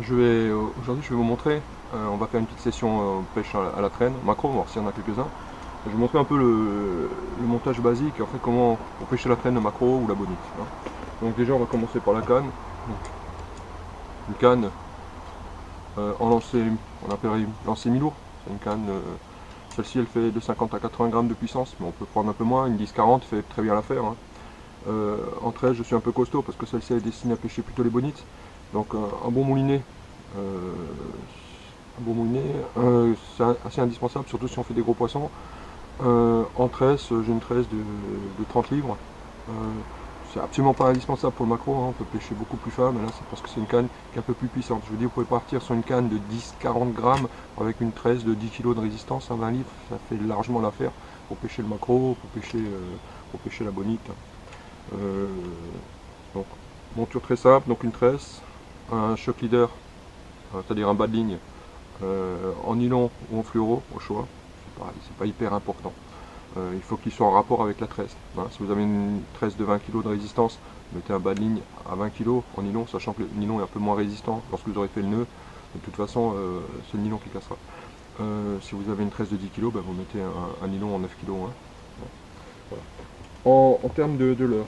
Aujourd'hui je vais vous montrer, on va faire une petite session pêche à la traîne, macro, on va voir s'il y en a quelques-uns. Je vais vous montrer un peu le montage basique, en fait comment on pêche à la traîne, le macro ou la bonite, hein. Donc déjà on va commencer par la canne. Donc, une canne en lancer, on appelle lancer mi-lourd. C'est une canne, celle-ci elle fait de 50 à 80 grammes de puissance, mais on peut prendre un peu moins, une 10-40 fait très bien l'affaire, hein. Entre elles je suis un peu costaud parce que celle-ci elle est destinée à pêcher plutôt les bonites. Donc un bon moulinet, euh, c'est assez indispensable, surtout si on fait des gros poissons. En tresse, j'ai une tresse de 30 livres. Euh, c'est absolument pas indispensable pour le macro, hein. On peut pêcher beaucoup plus fin, mais là c'est parce que c'est une canne qui est un peu plus puissante. Je veux dire, vous pouvez partir sur une canne de 10-40 grammes avec une tresse de 10 kg de résistance à 20 livres, ça fait largement l'affaire pour pêcher le macro, pour pêcher la bonite. Euh, donc, monture très simple, donc une tresse, un shock leader, c'est-à-dire un bas de ligne, en nylon ou en fluoro, au choix. C'est pas hyper important. Il faut qu'il soit en rapport avec la tresse, hein. Si vous avez une tresse de 20 kg de résistance, mettez un bas de ligne à 20 kg en nylon, sachant que le nylon est un peu moins résistant lorsque vous aurez fait le nœud. De toute façon, c'est le nylon qui cassera. Si vous avez une tresse de 10 kg, vous mettez un nylon en 9 kg, hein. Voilà. En termes de leurre,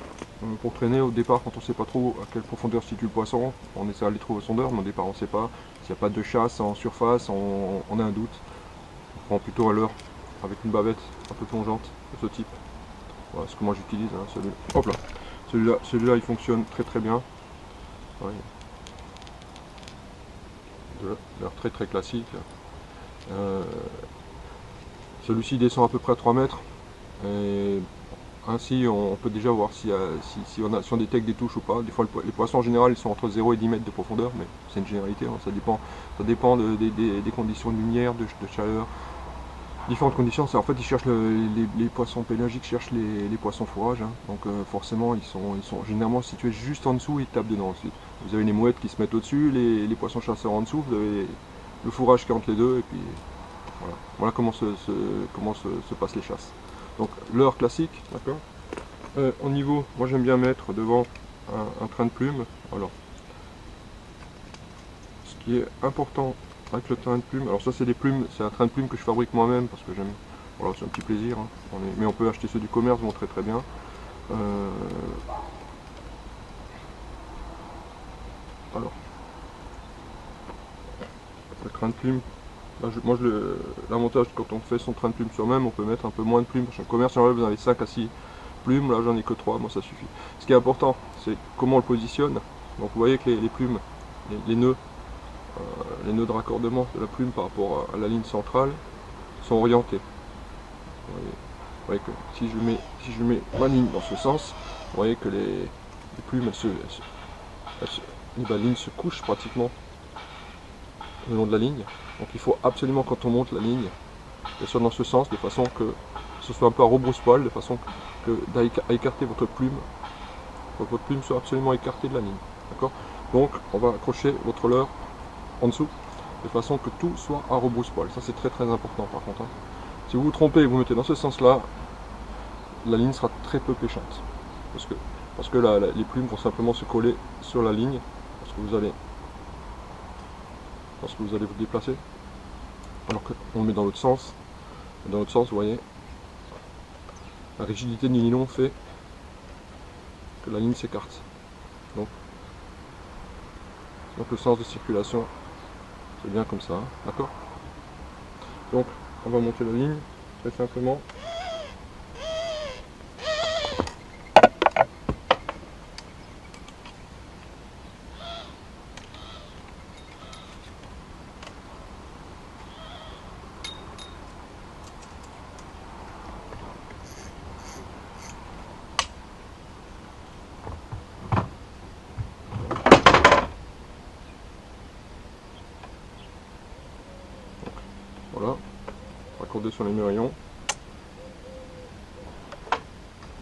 pour traîner au départ, quand on ne sait pas trop à quelle profondeur se situe le poisson, on essaie d'aller trouver au sondeur, mais au départ on ne sait pas. S'il n'y a pas de chasse en surface, on a un doute. On prend plutôt un leurre avec une bavette un peu plongeante de ce type. Voilà ce que moi j'utilise, hein, hop là. Celui-là il fonctionne très très bien. Ouais. De leurre très très classique. Euh, Celui-ci descend à peu près à 3 mètres. Et ainsi, on peut déjà voir si on détecte des touches ou pas. Des fois, les poissons en général ils sont entre 0 et 10 mètres de profondeur, mais c'est une généralité, hein. Ça dépend des conditions de lumière, de chaleur, différentes conditions. En fait, ils cherchent les poissons pélagiques cherchent les poissons fourrage, hein. Donc forcément, ils sont généralement situés juste en dessous, ils tapent dedans ensuite. Vous avez les mouettes qui se mettent au-dessus, les poissons chasseurs en dessous, vous avez le fourrage qui est entre les deux, et puis voilà. Voilà comment se passent les chasses. Donc leurre classique, d'accord. Au niveau, moi j'aime bien mettre devant un train de plume. Alors, ce qui est important avec le train de plume, alors ça c'est des plumes, c'est un train de plume que je fabrique moi-même parce que j'aime, voilà, c'est un petit plaisir, hein. Mais on peut acheter ceux du commerce, ils vont très très bien. Euh, alors, le train de plume, là, l'avantage quand on fait son train de plume soi-même, on peut mettre un peu moins de plumes. Parce que le commerce, en vrai, vous en avez 5 à 6 plumes, là j'en ai que 3, moi ça suffit. Ce qui est important, c'est comment on le positionne. Donc vous voyez que les plumes, les nœuds, les nœuds de raccordement de la plume par rapport à la ligne centrale sont orientés. Vous voyez que si je mets ma ligne dans ce sens, vous voyez que les plumes, la ligne se couche pratiquement le long de la ligne. Donc il faut absolument quand on monte la ligne, qu'elle soit dans ce sens, de façon que ce soit un peu à rebrousse-poil, de façon à écarter votre plume, pour que votre plume soit absolument écartée de la ligne. D'accord. Donc on va accrocher votre leurre en dessous, de façon que tout soit à rebrousse-poil. Ça c'est très très important par contre, hein. Si vous vous trompez et vous mettez dans ce sens-là, la ligne sera très peu pêchante. Parce que les plumes vont simplement se coller sur la ligne lorsque vous allez vous déplacer. Alors qu'on le met dans l'autre sens. Dans l'autre sens, vous voyez, la rigidité du nylon fait que la ligne s'écarte. Donc le sens de circulation, c'est bien comme ça, hein, d'accord. Donc on va monter la ligne très simplement. Voilà, raccorder sur les mérillons.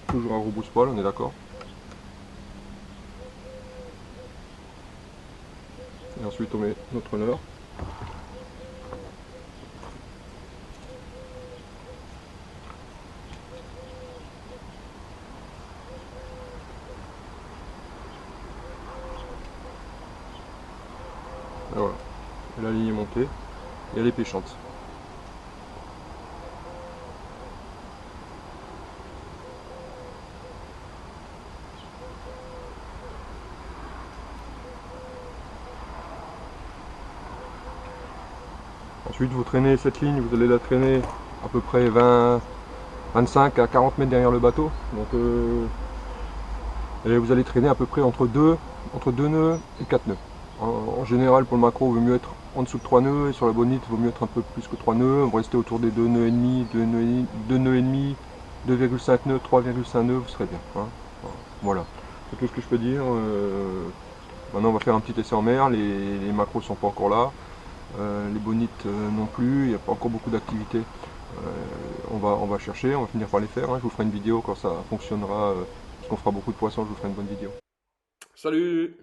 Toujours à rebrousse-poil, on est d'accord. Et ensuite on met notre leurre. Et voilà. Et la ligne est montée et elle est pêchante. Ensuite, vous traînez cette ligne, vous allez la traîner à peu près 25 à 40 mètres derrière le bateau. Donc, et vous allez traîner à peu près entre 2 nœuds et 4 nœuds. En général, pour le maquereau, il vaut mieux être en dessous de 3 nœuds, et sur la bonite, il vaut mieux être un peu plus que 3 nœuds. On va rester autour des 2 nœuds et demi, 2 nœuds et demi, 2,5 nœuds, 3,5 nœuds, vous serez bien. Hein. Voilà, c'est tout ce que je peux dire. Maintenant, on va faire un petit essai en mer. Les maquereaux ne sont pas encore là. Les bonites non plus, il n'y a pas encore beaucoup d'activités. On va chercher, on va finir par les faire. Hein. Je vous ferai une vidéo quand ça fonctionnera, parce qu'on fera beaucoup de poissons, je vous ferai une bonne vidéo. Salut!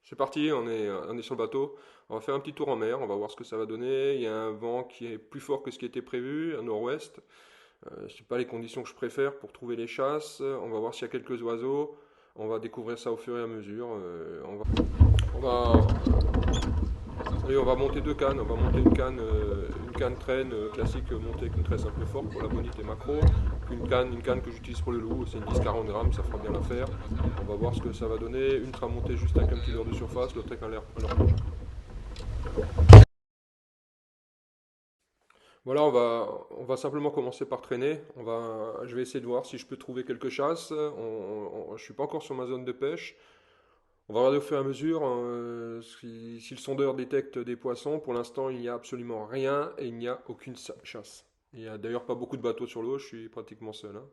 C'est parti, on est sur le bateau. On va faire un petit tour en mer, on va voir ce que ça va donner. Il y a un vent qui est plus fort que ce qui était prévu, un nord-ouest. Ce n'est pas les conditions que je préfère pour trouver les chasses. On va voir s'il y a quelques oiseaux. On va découvrir ça au fur et à mesure. On va, allez, on va monter deux cannes. On va monter une canne traîne classique montée avec une tresse un peu forte pour la bonite et macro. Puis une canne que j'utilise pour le loup. C'est une 10-40 grammes, ça fera bien l'affaire. On va voir ce que ça va donner. Une sera montée juste avec un petit leurre de surface, l'autre avec un leurre plongeon. Voilà, on va simplement commencer par traîner. Je vais essayer de voir si je peux trouver quelques chasses. Je ne suis pas encore sur ma zone de pêche. On va regarder au fur et à mesure si le sondeur détecte des poissons. Pour l'instant, il n'y a absolument rien et il n'y a aucune chasse. Il n'y a d'ailleurs pas beaucoup de bateaux sur l'eau, je suis pratiquement seul. Hein.